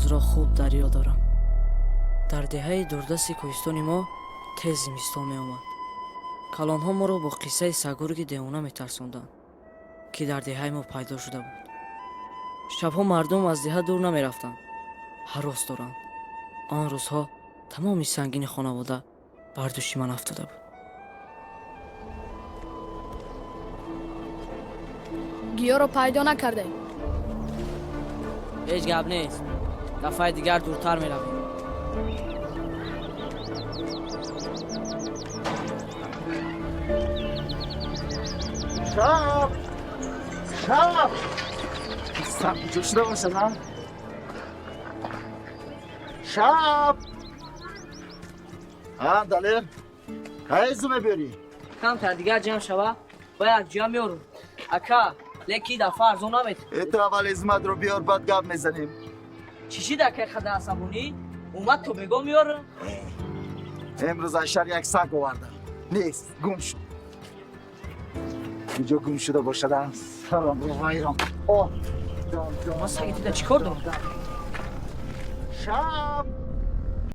روزро хуб дар ёд дорам. дар деҳаи дурдасти кӯҳистони мо тез зимистон меомад. калонҳо моро бо қиссаи сагурги девона метарсонданд, ки дар деҳаи мо пайдо шуда буд. шабҳо мардум аз деҳа дур намерафтанд, ҳарос доранд. он рӯзҳо тамоми сангини хонавода бар дӯши ман афтода буд. гиёро пайдо накардем. ҳеҷ гап нест. дафъаи дигар дуртар меравем. شب شب سبت جو شده باشه نه شب ها دلیر های زومه بیاری камтар дигар ҷамъ шава бояд ҷамъ меорум. ака леки дафъа арзон намед. ایتو اول ازمت رو بیار بعد گپ میزنیم чӣ шид ака хада асабонӣ омад то бегон меорам. امروز اشتر یک سگ آوردم نیست گم شد اینجا گم شده باشه سلام رو وایرام اوه ман саги дида чӣ кор дорам؟ شب